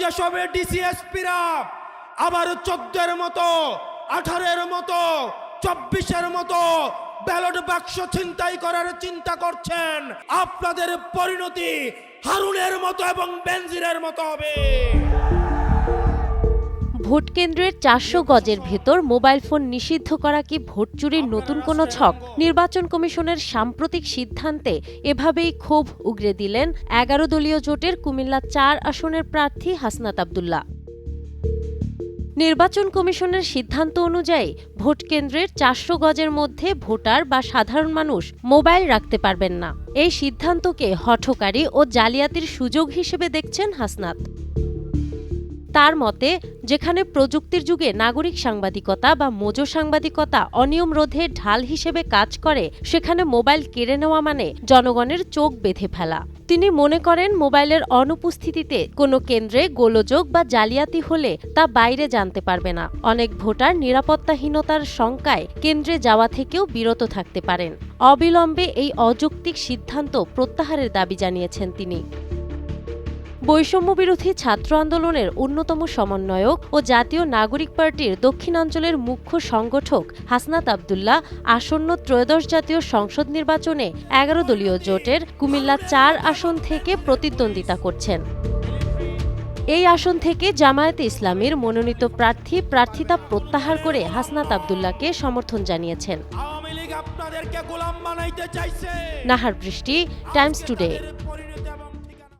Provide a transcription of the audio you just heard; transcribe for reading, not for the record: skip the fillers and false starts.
যেসব ডিসিএসপিরা আবার 14-এর মতো 18-এর মতো 24-এর মতো ব্যালট বাক্স ছিনতাই করার চিন্তা করছেন, আপনাদের পরিণতি হারুনের মতো এবং বেনজিরের মতো হবে। ভোট কেন্দ্রের 400 গজের ভেতর মোবাইল ফোন নিষিদ্ধ করা কি ভোট চুরির নতুন কোনো ছক? নির্বাচন কমিশনের সাম্প্রতিক সিদ্ধান্তে এভাবেই ক্ষোভ উগরে দিলেন 11 দলীয় জোটের কুমিল্লা 4 আসনের প্রার্থী হাসনাত আব্দুল্লাহ। নির্বাচন কমিশনের সিদ্ধান্ত অনুযায়ী ভোট কেন্দ্রের 400 গজের মধ্যে ভোটার বা সাধারণ মানুষ মোবাইল রাখতে পারবেন না। এই সিদ্ধান্তকে হঠকারী ও জালিয়াতির সুযোগ হিসেবে দেখছেন হাসনাত। তার মতে, যেখানে প্রযুক্তির যুগে নাগরিক সাংবাদিকতা বা মোজো সাংবাদিকতা অনিয়ম রোধে ঢাল হিসেবে কাজ করে, সেখানে মোবাইল কেড়ে নেওয়া মানে জনগণের চোখ বেঁধে ফেলা। তিনি মনে করেন, মোবাইলের অনুপস্থিতিতে কোনো কেন্দ্রে গোলযোগ বা জালিয়াতি হলে তা বাইরে জানতে পারবে না। অনেক ভোটার নিরাপত্তাহীনতার শঙ্কায় কেন্দ্রে যাওয়া থেকেও বিরত থাকতে পারেন। অবিলম্বে এই অযৌক্তিক সিদ্ধান্ত প্রত্যাহারের দাবি জানিয়েছেন তিনি। বৈষম্য বিরোধী ছাত্র আন্দোলনের অন্যতম সমন্বয়ক ও জাতীয় নাগরিক পার্টির দক্ষিণাঞ্চলের মুখ্য সংগঠক হাসনাত আব্দুল্লাহ আসন্ন ত্রয়োদশ জাতীয় সংসদ নির্বাচনে 11 দলীয় জোটের কুমিল্লা 4 আসন থেকে প্রতিদ্বন্দ্বিতা করছেন। এই আসন থেকে জামায়াতে ইসলামীর মনোনীত প্রার্থী প্রার্থিতা প্রত্যাহার করে হাসনাত আব্দুল্লাহকে সমর্থন জানিয়েছেন। আওয়ামী লীগ আপনাদেরকে গোলাম বানাইতে চাইছে। নাহার বৃষ্টি, টাইমস টুডে।